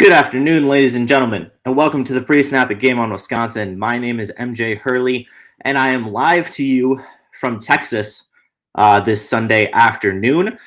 Good afternoon, ladies and gentlemen, and welcome to the pre-snap at Game On Wisconsin. My name is MJ Hurley, and I am live to you from Texas this Sunday afternoon.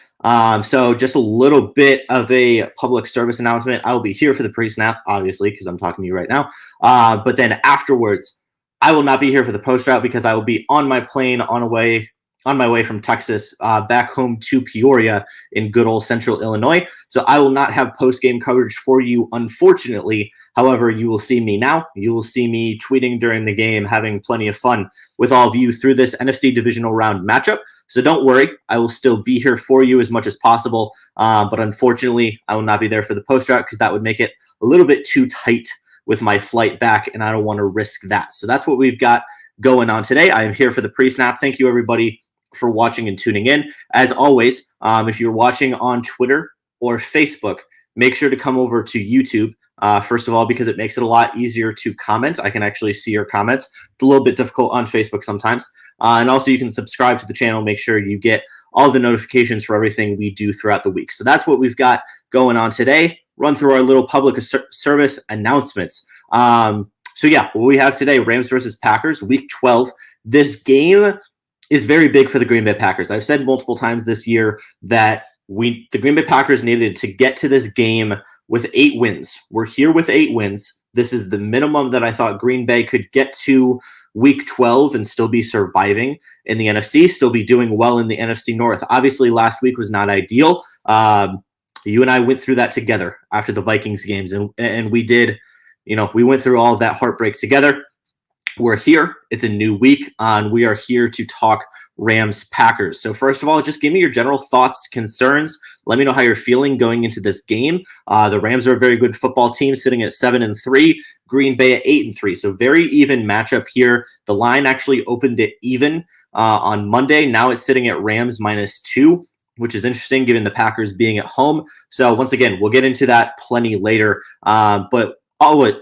So just a little bit of a public service announcement. I will be here for the pre-snap, obviously, because I'm talking to you right now. But then afterwards, I will not be here for the post-route because I will be on my plane on my way from Texas back home to Peoria in good old central Illinois. So I will not have post-game coverage for you, unfortunately. However, you will see me now. You will see me tweeting during the game, having plenty of fun with all of you through this NFC Divisional Round matchup. So don't worry, I will still be here for you as much as possible. But unfortunately, I will not be there for the post-route because that would make it a little bit too tight with my flight back, and I don't want to risk that. So that's what we've got going on today. I am here for the pre-snap. Thank you, everybody, for watching and tuning in. As always, if you're watching on Twitter or Facebook, make sure to come over to YouTube. First of all, because it makes it a lot easier to comment. I can actually see your comments. It's a little bit difficult on Facebook sometimes. And also you can subscribe to the channel. Make sure you get all the notifications for everything we do throughout the week. So that's what we've got going on today. Run through our little public service announcements. So yeah, what we have today, Rams versus Packers, week 12. This game is very big for the Green Bay Packers. I've said multiple times this year that the Green Bay Packers needed to get to this game with 8 wins. We're here with 8 wins. This is the minimum that I thought Green Bay could get to week 12 and still be surviving in the NFC, still be doing well in the NFC North. Obviously, last week was not ideal. You and I went through that together after the Vikings games, and we did, we went through all of that heartbreak together. We're here. It's a new week, and we are here to talk Rams-Packers. So first of all, just give me your general thoughts, concerns. Let me know how you're feeling going into this game. The Rams are a very good football team, sitting at 7-3. Green Bay at 8-3. So very even matchup here. The line actually opened it even on Monday. Now it's sitting at Rams -2, which is interesting given the Packers being at home. So once again, we'll get into that plenty later. But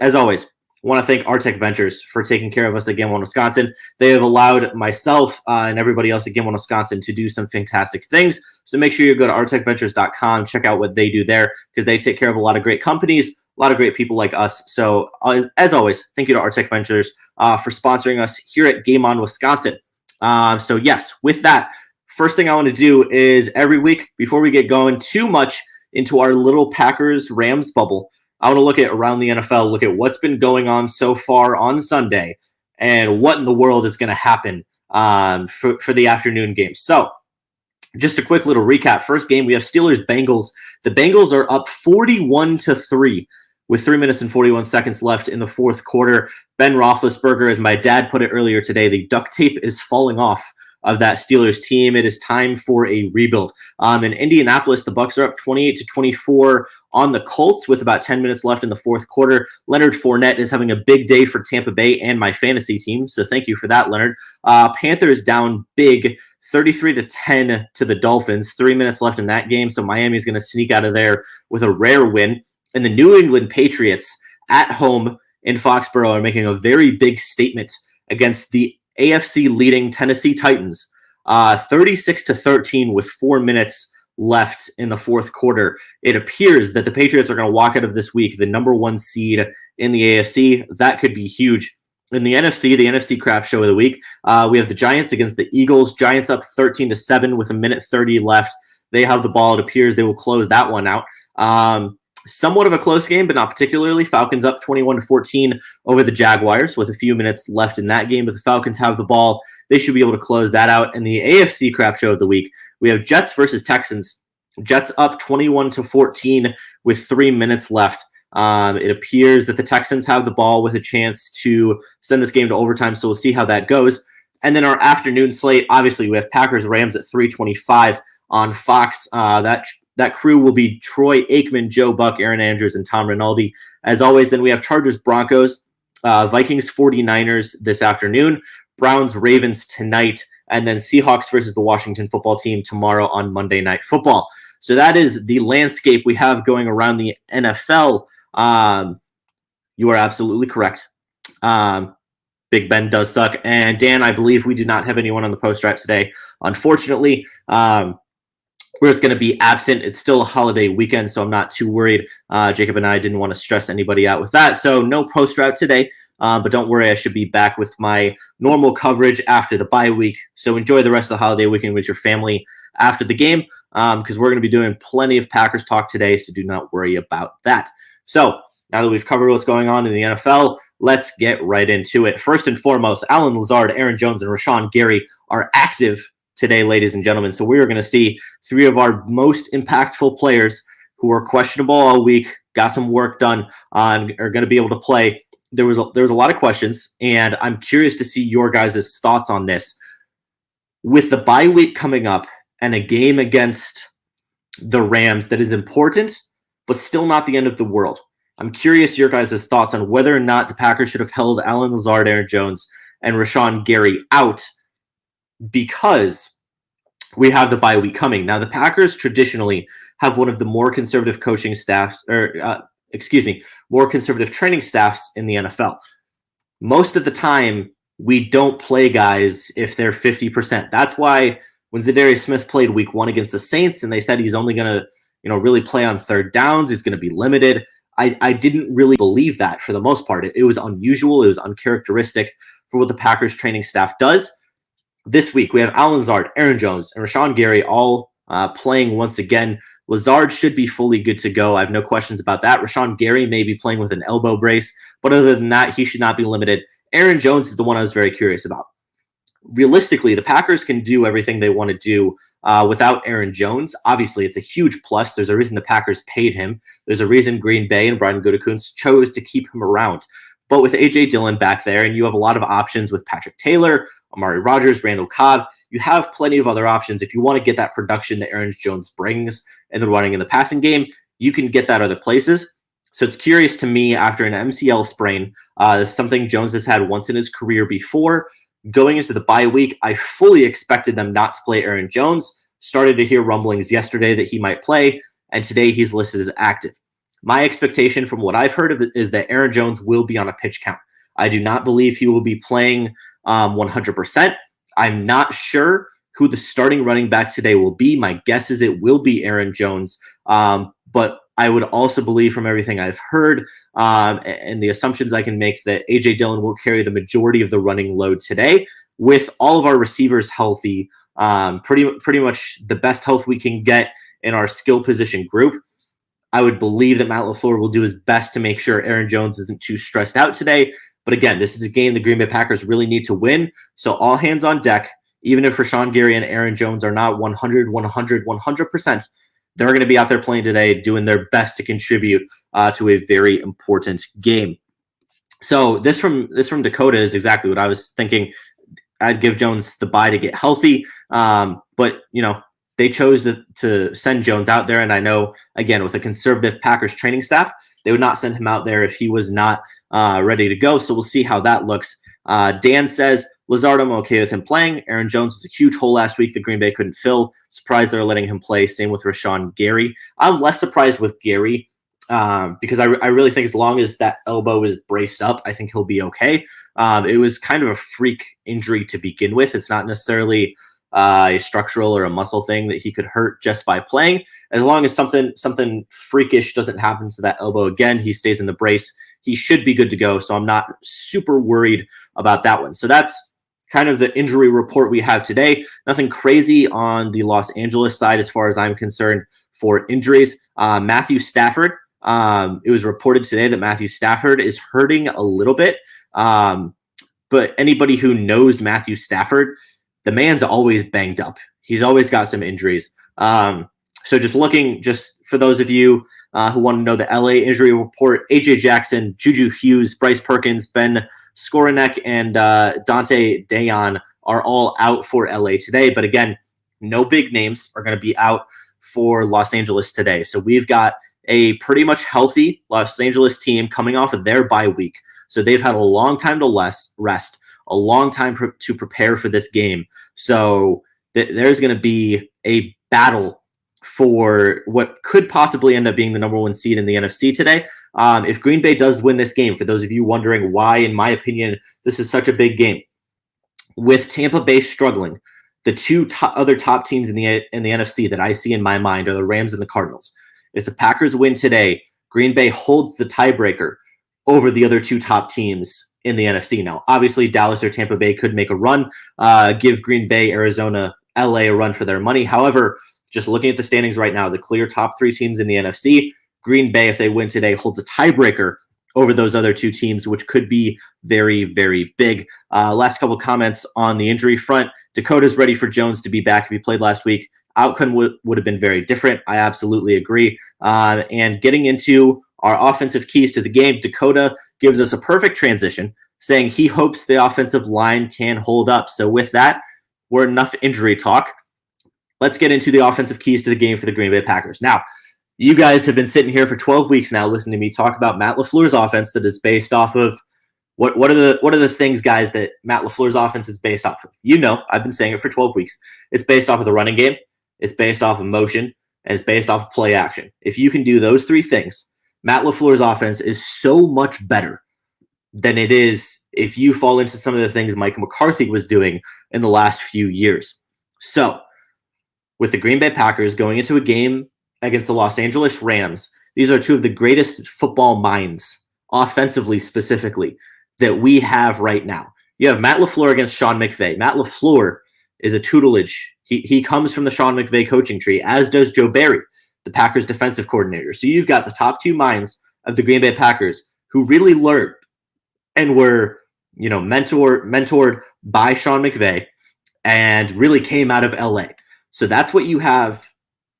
as always, I want to thank Artec Ventures for taking care of us at Game One Wisconsin. They have allowed myself and everybody else at Game One Wisconsin to do some fantastic things. So make sure you go to artecventures.com, check out what they do there, because they take care of a lot of great companies, a lot of great people like us. So as always, thank you to Artec Ventures for sponsoring us here at Game On Wisconsin. So yes, with that, first thing I want to do is every week, before we get going too much into our little Packers-Rams bubble, I want to look at around the NFL, look at what's been going on so far on Sunday and what in the world is going to happen for the afternoon game. So just a quick little recap. First game, we have Steelers-Bengals. The Bengals are up 41-3 with 3 minutes and 41 seconds left in the fourth quarter. Ben Roethlisberger, as my dad put it earlier today, the duct tape is falling off of that Steelers team. It is time for a rebuild. In Indianapolis, the Bucs are up 28-24 on the Colts with about 10 minutes left in the fourth quarter. Leonard Fournette is having a big day for Tampa Bay and my fantasy team, so thank you for that, Leonard. Panthers down big, 33-10 to the Dolphins. 3 minutes left in that game, so Miami's going to sneak out of there with a rare win. And the New England Patriots at home in Foxborough are making a very big statement against the AFC leading Tennessee Titans, 36-13 with 4 minutes left in the fourth quarter. It appears that the Patriots are going to walk out of this week the number 1 seed in the AFC. That could be huge. In the NFC crap show of the week, we have the Giants against the Eagles. Giants up 13-7 with 1:30 left. They have the ball. It appears they will close that one out. Somewhat of a close game, but not particularly. Falcons up 21-14 over the Jaguars with a few minutes left in that game, but the Falcons have the ball. They should be able to close that out. And the AFC crap show of the week, we have Jets versus Texans. Jets up 21-14 with 3 minutes left. It appears that the Texans have the ball with a chance to send this game to overtime, so we'll see how that goes. And then our afternoon slate, obviously, we have Packers-Rams at 3:25 on Fox. That crew will be Troy Aikman, Joe Buck, Aaron Andrews, and Tom Rinaldi. As always, then we have Chargers-Broncos, Vikings-49ers this afternoon, Browns-Ravens tonight, and then Seahawks versus the Washington football team tomorrow on Monday Night Football. So that is the landscape we have going around the NFL. You are absolutely correct. Big Ben does suck. And Dan, I believe we do not have anyone on the post-route today, unfortunately. we're just going to be absent. It's still a holiday weekend, so I'm not too worried. Jacob and I didn't want to stress anybody out with that. So no post route today, but don't worry, I should be back with my normal coverage after the bye week. So enjoy the rest of the holiday weekend with your family after the game, because we're going to be doing plenty of Packers talk today, so do not worry about that. So now that we've covered what's going on in the NFL, let's get right into it. First and foremost, Allen Lazard, Aaron Jones, and Rashawn Gary are active today, ladies and gentlemen. So we are going to see three of our most impactful players who are questionable all week, got some work done, are going to be able to play. There was a lot of questions, and I'm curious to see your guys' thoughts on this. With the bye week coming up and a game against the Rams that is important, but still not the end of the world, I'm curious your guys' thoughts on whether or not the Packers should have held Allen Lazard, Aaron Jones, and Rashawn Gary out because we have the bye week coming. Now, the Packers traditionally have one of the more conservative coaching staffs, more conservative training staffs in the NFL. Most of the time, we don't play guys if they're 50%. That's why when Zadarius Smith played week 1 against the Saints and they said he's only going to, really play on third downs, he's going to be limited, I didn't really believe that for the most part. It was unusual. It was uncharacteristic for what the Packers training staff does. This week, we have Allen Lazard, Aaron Jones, and Rashawn Gary all playing once again. Lazard should be fully good to go. I have no questions about that. Rashawn Gary may be playing with an elbow brace, but other than that, he should not be limited. Aaron Jones is the one I was very curious about. Realistically, the Packers can do everything they want to do without Aaron Jones. Obviously, it's a huge plus. There's a reason the Packers paid him. There's a reason Green Bay and Brian Gutekunst chose to keep him around. But with A.J. Dillon back there, and you have a lot of options with Patrick Taylor, Amari Rodgers, Randall Cobb, you have plenty of other options. If you want to get that production that Aaron Jones brings in the running and the passing game, you can get that other places. So it's curious to me after an MCL sprain, something Jones has had once in his career before. Going into the bye week, I fully expected them not to play Aaron Jones. Started to hear rumblings yesterday that he might play, and today he's listed as active. My expectation from what I've heard of it is that Aaron Jones will be on a pitch count. I do not believe he will be playing 100%. I'm not sure who the starting running back today will be. My guess is it will be Aaron Jones, but I would also believe from everything I've heard and the assumptions I can make that A.J. Dillon will carry the majority of the running load today with all of our receivers healthy, pretty much the best health we can get in our skill position group. I would believe that Matt LaFleur will do his best to make sure Aaron Jones isn't too stressed out today. But again, this is a game the Green Bay Packers really need to win. So all hands on deck, even if Rashawn Gary and Aaron Jones are not 100%, they're going to be out there playing today, doing their best to contribute to a very important game. So this from Dakota is exactly what I was thinking. I'd give Jones the bye to get healthy. But, they chose to send Jones out there. And I know, again, with a conservative Packers training staff, they would not send him out there if he was not ready to go. So we'll see how that looks. Dan says, Lazard, I'm okay with him playing. Aaron Jones was a huge hole last week that Green Bay couldn't fill. Surprised they're letting him play. Same with Rashawn Gary. I'm less surprised with Gary because I really think as long as that elbow is braced up, I think he'll be okay. It was kind of a freak injury to begin with. It's not necessarily a structural or a muscle thing that he could hurt just by playing. As long as something freakish doesn't happen to that elbow again, he stays in the brace, he should be good to go. So I'm not super worried about that one. So that's kind of the injury report we have today. Nothing crazy on the Los Angeles side as far as I'm concerned for injuries. Matthew Stafford, it was reported today that Matthew Stafford is hurting a little bit. But anybody who knows Matthew Stafford, the man's always banged up. He's always got some injuries. So just for those of you who want to know the LA injury report, AJ Jackson, Juju Hughes, Bryce Perkins, Ben Skowronek, and Dante Dayon are all out for LA today. But again, no big names are going to be out for Los Angeles today. So we've got a pretty much healthy Los Angeles team coming off of their bye week. So they've had a long time to rest, a long time to prepare for this game. So there's going to be a battle for what could possibly end up being the number one seed in the NFC today. If Green Bay does win this game, for those of you wondering why, in my opinion, this is such a big game, with Tampa Bay struggling, the two other top teams in the NFC that I see in my mind are the Rams and the Cardinals. If the Packers win today, Green Bay holds the tiebreaker over the other two top teams in the NFC. Now, obviously, Dallas or Tampa Bay could make a run, give Green Bay, Arizona, LA a run for their money. However, just looking at the standings right now, the clear top three teams in the NFC, Green Bay, if they win today, holds a tiebreaker over those other two teams, which could be very, very big. Last couple comments on the injury front. Dakota's ready for Jones to be back if he played last week. Outcome would have been very different. I absolutely agree. And getting into our offensive keys to the game, Dakota gives us a perfect transition, saying he hopes the offensive line can hold up. So with that, we're enough injury talk. Let's get into the offensive keys to the game for the Green Bay Packers. Now, you guys have been sitting here for 12 weeks now listening to me talk about Matt LaFleur's offense that is based off of what are the things, guys, that Matt LaFleur's offense is based off of? You know, I've been saying it for 12 weeks. It's based off of the running game, it's based off of motion, and it's based off of play action. If you can do those three things, Matt LaFleur's offense is so much better than it is if you fall into some of the things Mike McCarthy was doing in the last few years. So, with the Green Bay Packers going into a game against the Los Angeles Rams, these are two of the greatest football minds, offensively specifically, that we have right now. You have Matt LaFleur against Sean McVay. Matt LaFleur is a tutelage. He comes from the Sean McVay coaching tree, as does Joe Barry, the Packers defensive coordinator. So you've got the top two minds of the Green Bay Packers who really learned and were, mentored by Sean McVay and really came out of LA. So that's what you have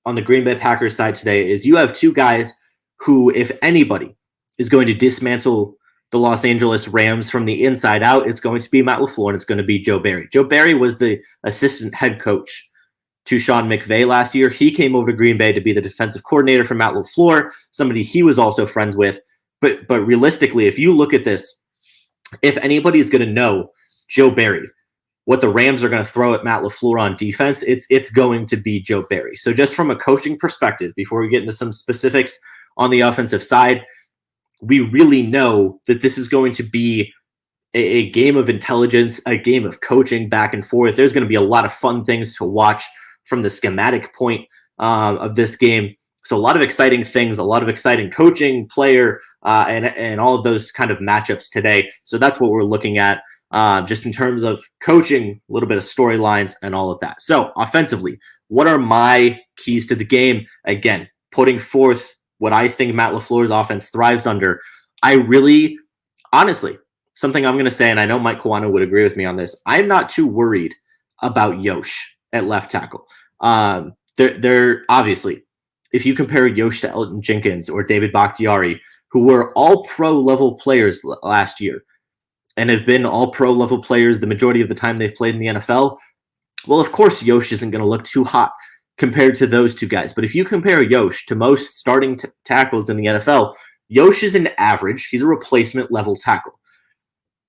on the Green Bay Packers side today, is you have two guys who, if anybody is going to dismantle the Los Angeles Rams from the inside out, it's going to be Matt LaFleur and it's going to be Joe Barry. Joe Barry was the assistant head coach to Sean McVay last year. He came over to Green Bay to be the defensive coordinator for Matt LaFleur, somebody he was also friends with. But realistically, if you look at this, if anybody's going to know Joe Barry, what the Rams are going to throw at Matt LaFleur on defense, it's going to be Joe Barry. So just from a coaching perspective, before we get into some specifics on the offensive side, we really know that this is going to be a game of intelligence, a game of coaching back and forth. There's going to be a lot of fun things to watch from the schematic point of this game. So a lot of exciting things, a lot of exciting coaching, player, and all of those kind of matchups today. So that's what we're looking at. Just in terms of coaching, a little bit of storylines and all of that. So offensively, what are my keys to the game? Again, putting forth what I think Matt LaFleur's offense thrives under. I really, honestly, something I'm going to say, and I know Mike Kawano would agree with me on this, I'm not too worried about Yosh at left tackle. They're obviously, if you compare Yosh to Elton Jenkins or David Bakhtiari, who were all pro level players last year, and have been all pro level players the majority of the time they've played in the NFL, well, of course, Yosh isn't going to look too hot compared to those two guys. But if you compare Yosh to most starting tackles in the NFL, Yosh is an average. He's a replacement level tackle.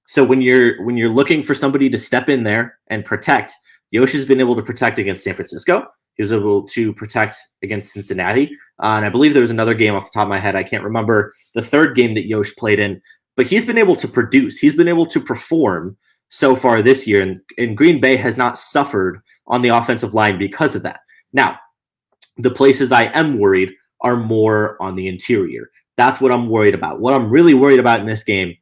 So when you're looking for somebody to step in there and protect, Yosh has been able to protect against San Francisco. He was able to protect against Cincinnati. And I believe there was another game off the top of my head. I can't remember the third game that Yosh played in. But he's been able to produce. He's been able to perform so far this year. And Green Bay has not suffered on the offensive line because of that. Now, the places I am worried are more on the interior. That's what I'm worried about. What I'm really worried about in this game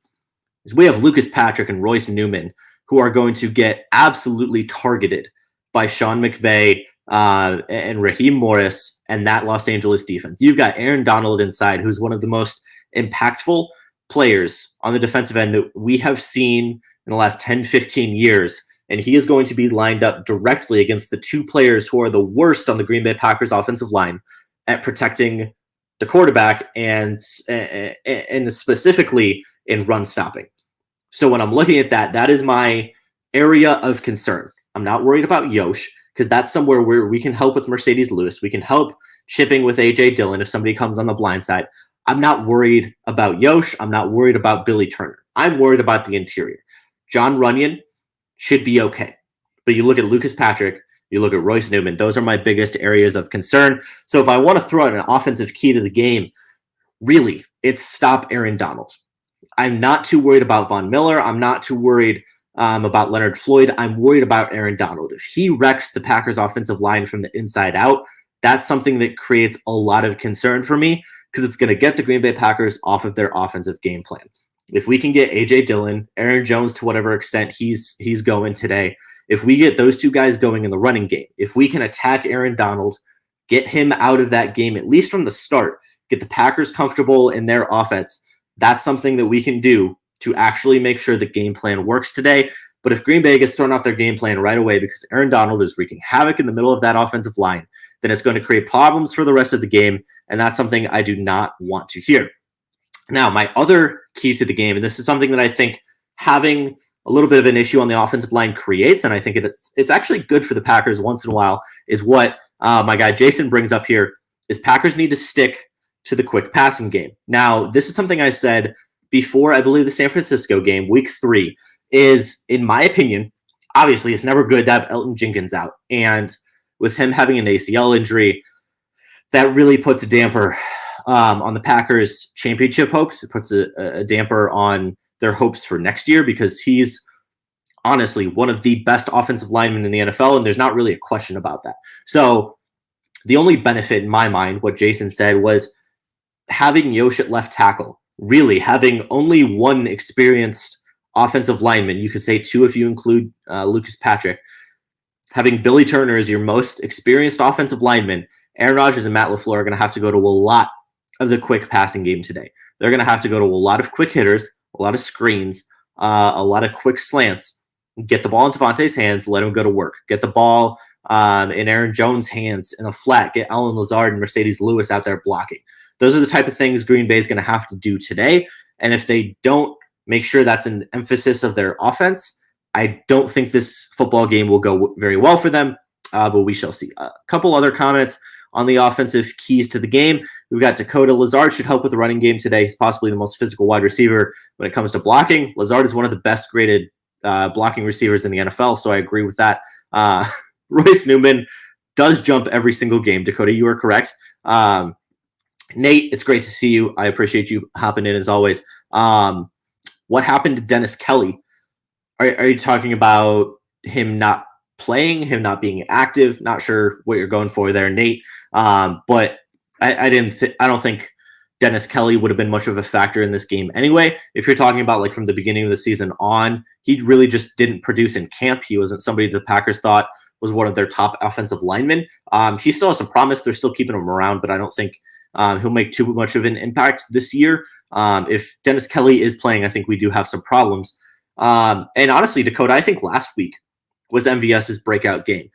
is we have Lucas Patrick and Royce Newman, who are going to get absolutely targeted by Sean McVay and Raheem Morris and that Los Angeles defense. You've got Aaron Donald inside, who's one of the most impactful players on the defensive end that we have seen in the last 10, 15 years. And he is going to be lined up directly against the two players who are the worst on the Green Bay Packers offensive line at protecting the quarterback and specifically in run stopping. So when I'm looking at that, that is my area of concern. I'm not worried about Yosh because that's somewhere where we can help with Mercedes Lewis. We can help shipping with A.J. Dillon if somebody comes on the blind side. I'm not worried about Yosh. I'm not worried about Billy Turner. I'm worried about the interior. John Runyon should be okay. But you look at Lucas Patrick, you look at Royce Newman, those are my biggest areas of concern. So if I want to throw out an offensive key to the game, really, it's stop Aaron Donald. I'm not too worried about Von Miller. I'm not too worried about Leonard Floyd. I'm worried about Aaron Donald. If he wrecks the Packers offensive line from the inside out, that's something that creates a lot of concern for me because it's going to get the Green Bay Packers off of their offensive game plan. If we can get A.J. Dillon, Aaron Jones to whatever extent he's going today, if we get those two guys going in the running game, if we can attack Aaron Donald, get him out of that game, at least from the start, get the Packers comfortable in their offense, that's something that we can do to actually make sure the game plan works today. But if Green Bay gets thrown off their game plan right away because Aaron Donald is wreaking havoc in the middle of that offensive line, then it's going to create problems for the rest of the game, and that's something I do not want to hear. Now, my other key to the game, and this is something that I think having a little bit of an issue on the offensive line creates, and I think it's actually good for the Packers once in a while, is what my guy Jason brings up here, is Packers need to stick to the quick passing game. Now, this is something I said before, I believe, the San Francisco game, week 3, is, in my opinion, obviously it's never good to have Elton Jenkins out, and with him having an ACL injury, that really puts a damper on the Packers' championship hopes. It puts a damper on their hopes for next year because he's honestly one of the best offensive linemen in the NFL, and there's not really a question about that. So the only benefit in my mind, what Jason said, was having Yosh at left tackle, really having only one experienced offensive lineman, you could say 2 if you include Lucas Patrick, having Billy Turner as your most experienced offensive lineman. Aaron Rodgers and Matt LaFleur are going to have to go to a lot of the quick passing game today. They're going to have to go to a lot of quick hitters, a lot of screens, a lot of quick slants, get the ball in Devontae's hands, let him go to work, get the ball in Aaron Jones' hands in a flat, get Allen Lazard and Mercedes Lewis out there blocking. Those are the type of things Green Bay is going to have to do today. And if they don't make sure that's an emphasis of their offense, I don't think this football game will go very well for them, but we shall see. A couple other comments on the offensive keys to the game. We've got Dakota. Lazard should help with the running game today. He's possibly the most physical wide receiver when it comes to blocking. Lazard is one of the best graded blocking receivers in the NFL, so I agree with that. Royce Newman does jump every single game. Dakota, you are correct. Nate, it's great to see you. I appreciate you hopping in as always. What happened to Dennis Kelly? Are you talking about him not playing, him not being active? Not sure what you're going for there, Nate. But I don't think Dennis Kelly would have been much of a factor in this game anyway. If you're talking about like from the beginning of the season on, he really just didn't produce in camp. He wasn't somebody the Packers thought was one of their top offensive linemen. He still has some promise. They're still keeping him around, but I don't think he'll make too much of an impact this year. If Dennis Kelly is playing, I think we do have some problems. And honestly, Dakota, I think last week was MVS's breakout game.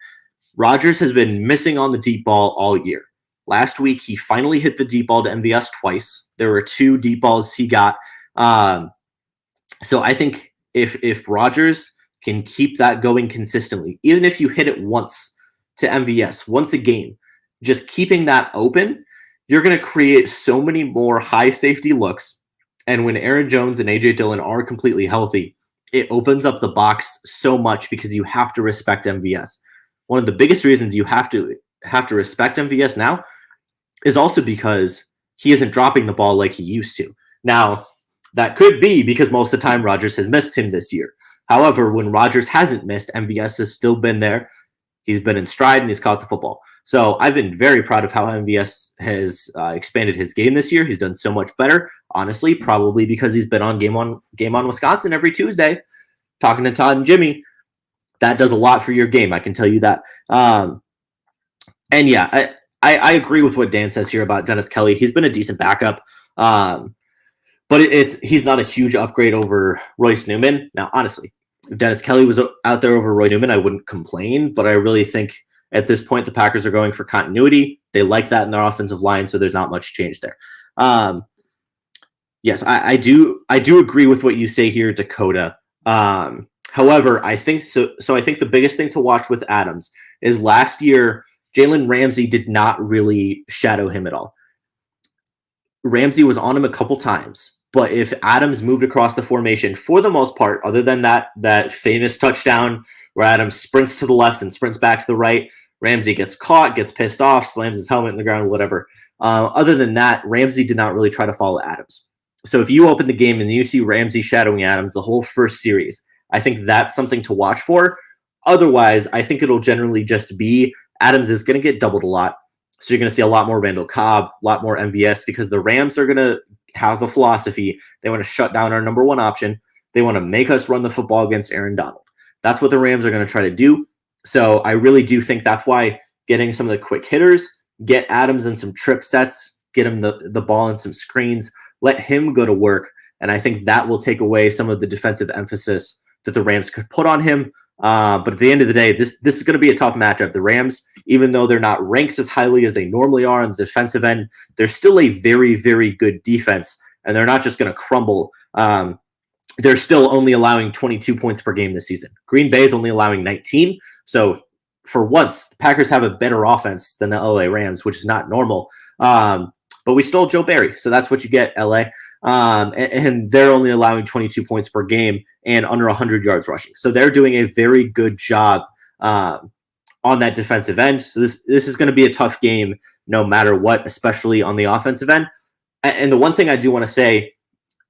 Rodgers has been missing on the deep ball all year. Last week, he finally hit the deep ball to MVS twice. There were 2 deep balls he got. So I think if Rodgers can keep that going consistently, even if you hit it once to MVS, once a game, just keeping that open, you're going to create so many more high safety looks. And when Aaron Jones and A.J. Dillon are completely healthy, it opens up the box so much because you have to respect MVS. One of the biggest reasons you have to respect MVS now is also because he isn't dropping the ball like he used to. Now, that could be because most of the time Rodgers has missed him this year. However, when Rodgers hasn't missed, MVS has still been there. He's been in stride and he's caught the football. So I've been very proud of how MVS has expanded his game this year. He's done so much better, honestly, probably because he's been on Game on Wisconsin every Tuesday, talking to Todd and Jimmy. That does a lot for your game, I can tell you that. And yeah, I agree with what Dan says here about Dennis Kelly. He's been a decent backup, but he's not a huge upgrade over Royce Newman. Now, honestly, if Dennis Kelly was out there over Roy Newman, I wouldn't complain, but I really think at this point the Packers are going for continuity. They like that in their offensive line, so there's not much change there. Yes, I do agree with what you say here, Dakota. However, I think so I think the biggest thing to watch with Adams is last year Jalen Ramsey did not really shadow him at all. Ramsey was on him a couple times, but if Adams moved across the formation, for the most part, other than that famous touchdown where Adams sprints to the left and sprints back to the right, Ramsey gets caught, gets pissed off, slams his helmet in the ground, whatever. Other than that, Ramsey did not really try to follow Adams. So if you open the game and you see Ramsey shadowing Adams the whole first series, I think that's something to watch for. Otherwise, I think it'll generally just be Adams is going to get doubled a lot. So you're going to see a lot more Randall Cobb, a lot more MVS, because the Rams are going to have the philosophy. They want to shut down our number one option. They want to make us run the football against Aaron Donald. That's what the Rams are going to try to do. So I really do think that's why getting some of the quick hitters, get Adams in some trip sets, get him the ball in some screens, let him go to work. And I think that will take away some of the defensive emphasis that the Rams could put on him. But at the end of the day, this is going to be a tough matchup. The Rams, even though they're not ranked as highly as they normally are on the defensive end, they're still a very, very good defense, and they're not just going to crumble. They're still only allowing 22 points per game this season. Green Bay is only allowing 19. So for once, the Packers have a better offense than the LA Rams, which is not normal. But we stole Joe Barry, so that's what you get, LA. And they're only allowing 22 points per game and under 100 yards rushing. So they're doing a very good job on that defensive end. So this is going to be a tough game no matter what, especially on the offensive end. And the one thing I do want to say,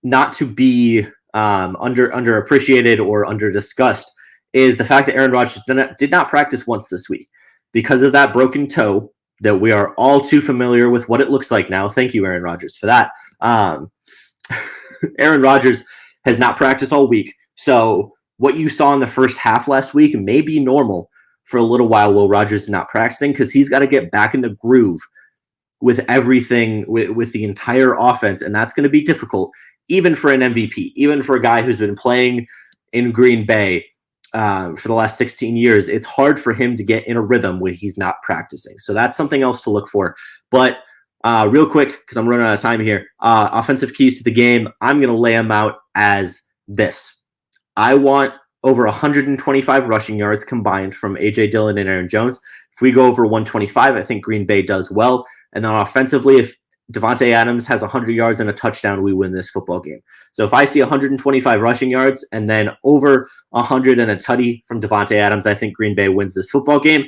not to be underappreciated or under-discussed, is the fact that Aaron Rodgers did not practice once this week because of that broken toe that we are all too familiar with what it looks like now. Thank you, Aaron Rodgers, for that. Aaron Rodgers has not practiced all week. So what you saw in the first half last week may be normal for a little while Rodgers is not practicing, because he's got to get back in the groove with everything, with the entire offense. And that's going to be difficult, even for an MVP, even for a guy who's been playing in Green Bay for the last 16 years. It's hard for him to get in a rhythm when he's not practicing. So that's something else to look for. But real quick, because I'm running out of time here, offensive keys to the game, I'm going to lay them out as this. I want over 125 rushing yards combined from A.J. Dillon and Aaron Jones. If we go over 125, I think Green Bay does well. And then offensively, if Devontae Adams has 100 yards and a touchdown, we win this football game. So if I see 125 rushing yards and then over 100 and a tutty from Devontae Adams, I think Green Bay wins this football game.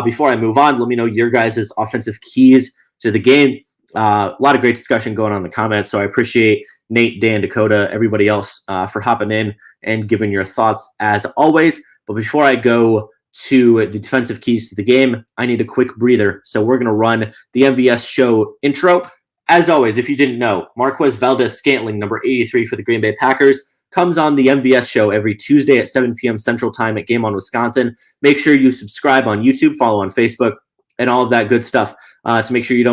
Before I move on, let me know your guys' offensive keys to the game. A lot of great discussion going on in the comments, so I appreciate Nate, Dan, Dakota, everybody else for hopping in and giving your thoughts as always. But before I go to the defensive keys to the game, I need a quick breather. So we're going to run the MVS show intro. As always, if you didn't know, Marquez Valdez-Scantling, number 83 for the Green Bay Packers, comes on the MVS show every Tuesday at 7 p.m. Central Time at Game On Wisconsin. Make sure you subscribe on YouTube, follow on Facebook, and all of that good stuff to make sure you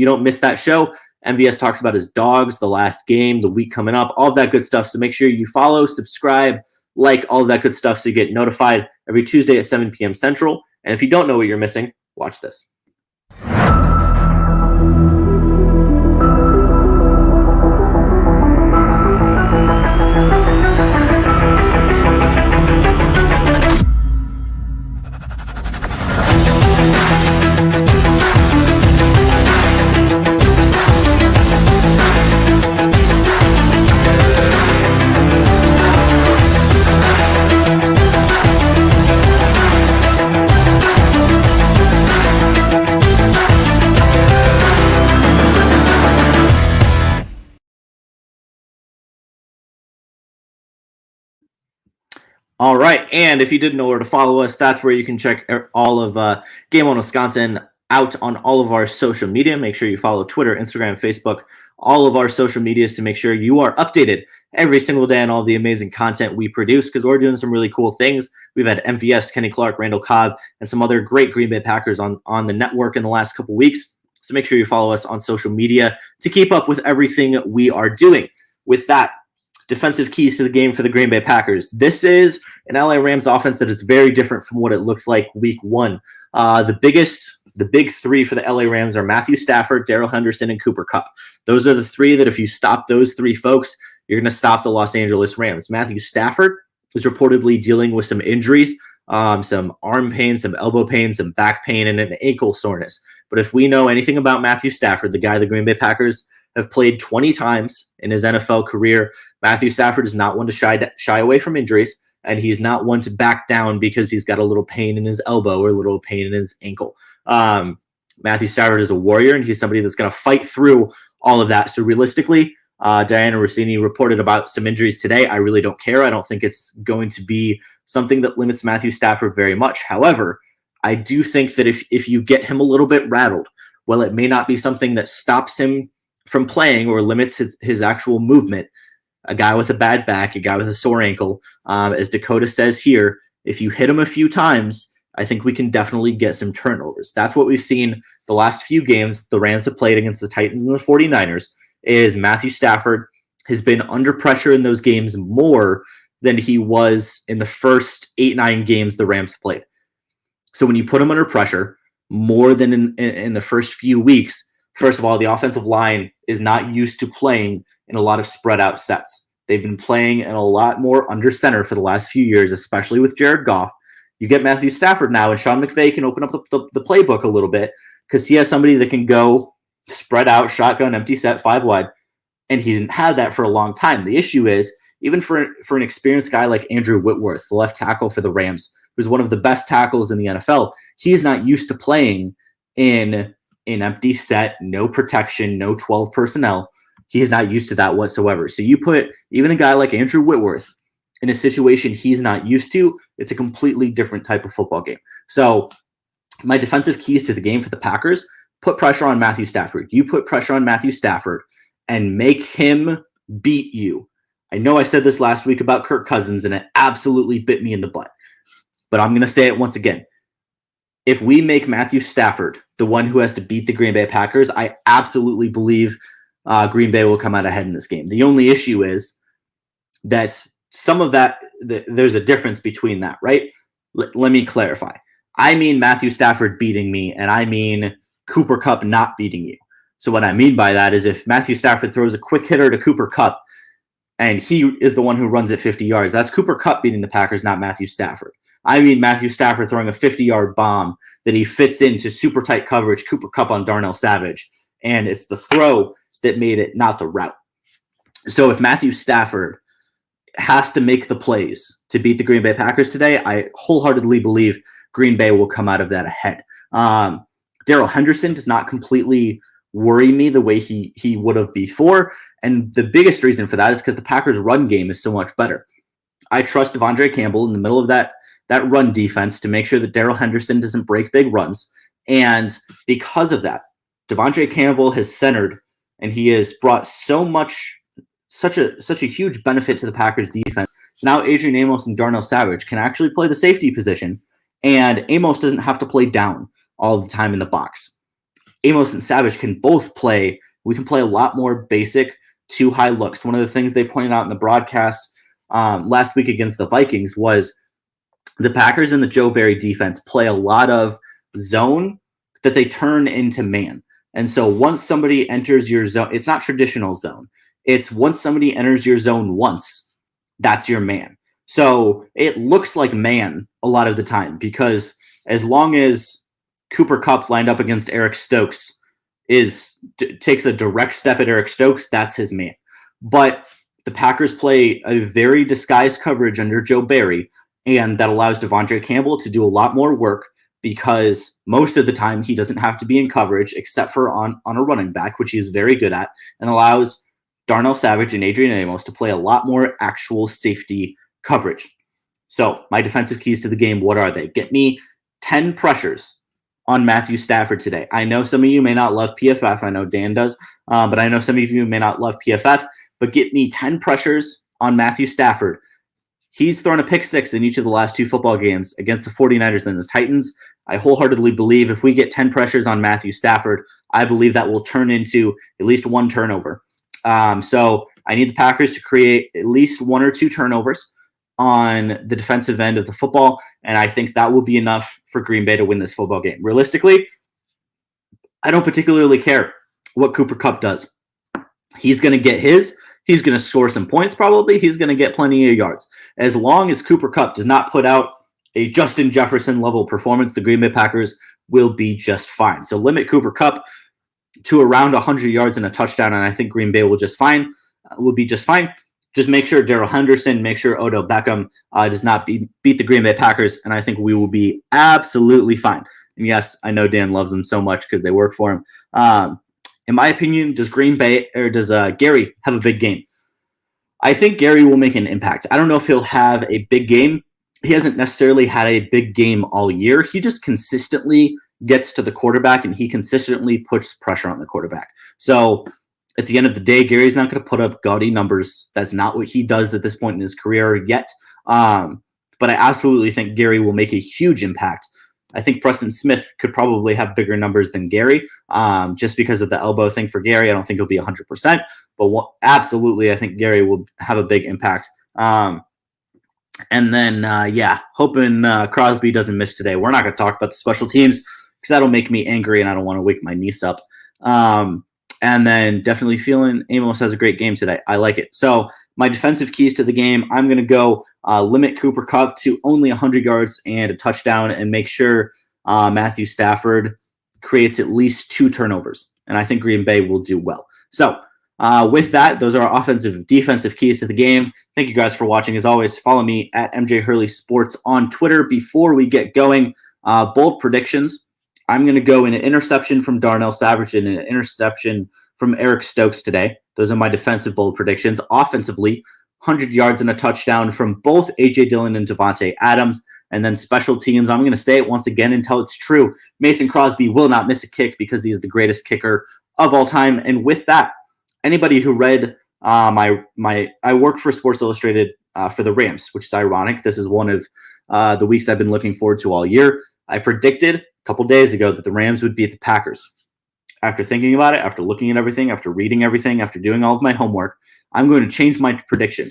don't miss that show. MVS talks about his dogs, the last game, the week coming up, all of that good stuff. So make sure you follow, subscribe, like, all of that good stuff so you get notified every Tuesday at 7 p.m. Central. And if you don't know what you're missing, watch this. All right, and if you didn't know where to follow us, that's where you can check all of Game On Wisconsin out on all of our social media. Make sure you follow Twitter, Instagram, Facebook, all of our social medias to make sure you are updated every single day on all the amazing content we produce, because we're doing some really cool things. We've had MVS, Kenny Clark, Randall Cobb, and some other great Green Bay Packers on the network in the last couple weeks. So make sure you follow us on social media to keep up with everything we are doing. With that, defensive keys to the game for the Green Bay Packers. This is an LA Rams offense that is very different from what it looks like week one. The big three for the LA Rams are Matthew Stafford, Darrell Henderson, and Cooper Kupp. Those are the three that if you stop those three folks, you're going to stop the Los Angeles Rams. Matthew Stafford is reportedly dealing with some injuries, some arm pain, some elbow pain, some back pain, and an ankle soreness. But if we know anything about Matthew Stafford, the guy the Green Bay Packers have played 20 times in his NFL career, Matthew Stafford is not one to shy away from injuries, and he's not one to back down because he's got a little pain in his elbow or a little pain in his ankle. Matthew Stafford is a warrior, and he's somebody that's going to fight through all of that. So realistically, Diana Rossini reported about some injuries today. I really don't care. I don't think it's going to be something that limits Matthew Stafford very much. However, I do think that if you get him a little bit rattled, well, it may not be something that stops him from playing or limits his actual movement. A guy with a bad back, a guy with a sore ankle, as Dakota says here, if you hit him a few times, I think we can definitely get some turnovers. That's what we've seen the last few games the Rams have played against the Titans and the 49ers, is Matthew Stafford has been under pressure in those games more than he was in the first 8-9 games the Rams played. So when you put him under pressure more than in the first few weeks, first of all, the offensive line is not used to playing in a lot of spread out sets. They've been playing in a lot more under center for the last few years, especially with Jared Goff. You get Matthew Stafford now, and Sean McVay can open up the playbook a little bit because he has somebody that can go spread out, shotgun, empty set, 5 wide, and he didn't have that for a long time. The issue is, even for an experienced guy like Andrew Whitworth, the left tackle for the Rams, who's one of the best tackles in the NFL, he's not used to playing in an empty set, no protection, no 12 personnel. He's not used to that whatsoever. So you put even a guy like Andrew Whitworth in a situation he's not used to, it's a completely different type of football game. So my defensive keys to the game for the Packers, put pressure on Matthew Stafford. You put pressure on Matthew Stafford and make him beat you. I know I said this last week about Kirk Cousins, and it absolutely bit me in the butt. But I'm going to say it once again. If we make Matthew Stafford the one who has to beat the Green Bay Packers, I absolutely believe Green Bay will come out ahead in this game. The only issue is that some of that, there's a difference between that, right? Let me clarify. I mean Matthew Stafford beating me, and I mean Cooper Kupp not beating you. So what I mean by that is if Matthew Stafford throws a quick hitter to Cooper Kupp, and he is the one who runs it 50 yards, that's Cooper Kupp beating the Packers, not Matthew Stafford. I mean Matthew Stafford throwing a 50-yard bomb that he fits into super tight coverage, Cooper Kupp on Darnell Savage, and it's the throw that made it, not the route. So if Matthew Stafford has to make the plays to beat the Green Bay Packers today, I wholeheartedly believe Green Bay will come out of that ahead. Darrell Henderson does not completely worry me the way he would have before, and the biggest reason for that is because the Packers' run game is so much better. I trust Devondre Campbell in the middle of that run defense to make sure that Darrell Henderson doesn't break big runs, and because of that, Devondre Campbell has centered, and he has brought such a huge benefit to the Packers defense. Now Adrian Amos and Darnell Savage can actually play the safety position, and Amos doesn't have to play down all the time in the box. Amos and Savage can both play. We can play a lot more basic 2 high looks. One of the things they pointed out in the broadcast last week against the Vikings was the Packers and the Joe Barry defense play a lot of zone that they turn into man. And so once somebody enters your zone, it's not traditional zone. It's once somebody enters your zone once, that's your man. So it looks like man a lot of the time because as long as Cooper Kupp lined up against Eric Stokes takes a direct step at Eric Stokes, that's his man. But the Packers play a very disguised coverage under Joe Barry, and that allows Devondre Campbell to do a lot more work because most of the time he doesn't have to be in coverage except for on a running back, which he's very good at, and allows Darnell Savage and Adrian Amos to play a lot more actual safety coverage. So my defensive keys to the game, what are they? Get me 10 pressures on Matthew Stafford today. I know some of you may not love PFF. I know Dan does, but I know some of you may not love PFF, but get me 10 pressures on Matthew Stafford. He's thrown a pick 6 in each of the last 2 football games against the 49ers and the Titans. I wholeheartedly believe if we get 10 pressures on Matthew Stafford, I believe that will turn into at least 1 turnover. So I need the Packers to create at least 1 or 2 turnovers on the defensive end of the football, and I think that will be enough for Green Bay to win this football game. Realistically, I don't particularly care what Cooper Kupp does. He's going to get his. He's going to score some points probably. He's going to get plenty of yards. As long as Cooper Kupp does not put out a Justin Jefferson level performance, the Green Bay Packers will be just fine. So limit Cooper Kupp to around 100 yards and a touchdown, and I think Green Bay will be just fine. Just make sure Darrell Henderson, make sure Odell Beckham does not beat the Green Bay Packers, and I think we will be absolutely fine. And yes, I know Dan loves them so much because they work for him. in my opinion, does Gary have a big game? I think Gary will make an impact. I don't know if he'll have a big game. He hasn't necessarily had a big game all year. He just consistently gets to the quarterback and he consistently puts pressure on the quarterback. So at the end of the day, Gary's not going to put up gaudy numbers. That's not what he does at this point in his career yet. But I absolutely think Gary will make a huge impact. I think Preston Smith could probably have bigger numbers than Gary, just because of the elbow thing for Gary. I don't think he'll be 100%, but absolutely, I think Gary will have a big impact. And then, hoping Crosby doesn't miss today. We're not going to talk about the special teams because that'll make me angry, and I don't want to wake my niece up. And then definitely feeling Amos has a great game today. I like it. So my defensive keys to the game, I'm going to go limit Cooper Kupp to only 100 yards and a touchdown and make sure Matthew Stafford creates at least 2 turnovers. And I think Green Bay will do well. So with that, those are our offensive defensive keys to the game. Thank you guys for watching. As always, follow me at MJ Hurley Sports on Twitter. Before we get going, bold predictions. I'm going to go in an interception from Darnell Savage and an interception from Eric Stokes today. Those are my defensive bold predictions. Offensively, 100 yards and a touchdown from both A.J. Dillon and Devontae Adams. And then special teams, I'm going to say it once again until it's true. Mason Crosby will not miss a kick because he's the greatest kicker of all time. And with that, anybody who read I work for Sports Illustrated for the Rams, which is ironic. This is one of the weeks I've been looking forward to all year. I predicted a couple days ago that the Rams would beat the Packers. After thinking about it, after looking at everything, after reading everything, after doing all of my homework, I'm going to change my prediction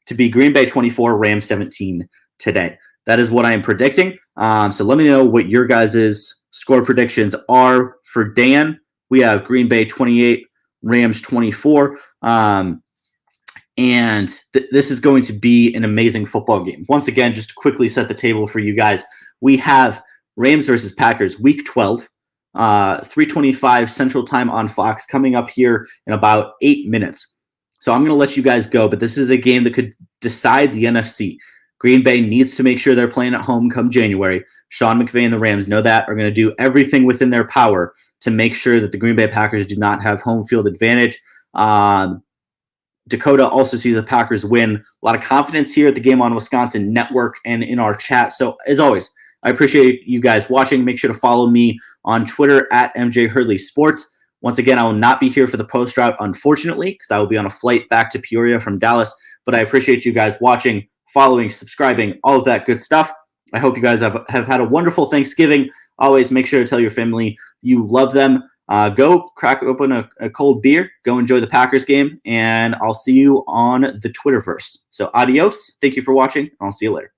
to be Green Bay 24, Rams 17 today. That is what I am predicting. So let me know what your guys' score predictions are. For Dan, we have Green Bay 28, Rams 24. This is going to be an amazing football game. Once again, just to quickly set the table for you guys, we have Rams versus Packers, Week 12, 3:25 Central Time on Fox, coming up here in about 8 minutes. So I'm going to let you guys go, but this is a game that could decide the NFC. Green Bay needs to make sure they're playing at home come January. Sean McVay and the Rams know that, are going to do everything within their power to make sure that the Green Bay Packers do not have home field advantage. Dakota also sees the Packers win. A lot of confidence here at the Game on Wisconsin Network and in our chat. So as always, I appreciate you guys watching. Make sure to follow me on Twitter at MJ Hurley Sports. Once again, I will not be here for the post route, unfortunately, because I will be on a flight back to Peoria from Dallas. But I appreciate you guys watching, following, subscribing, all of that good stuff. I hope you guys have had a wonderful Thanksgiving. Always make sure to tell your family you love them. Go crack open a cold beer. Go enjoy the Packers game. And I'll see you on the Twitterverse. So adios. Thank you for watching. I'll see you later.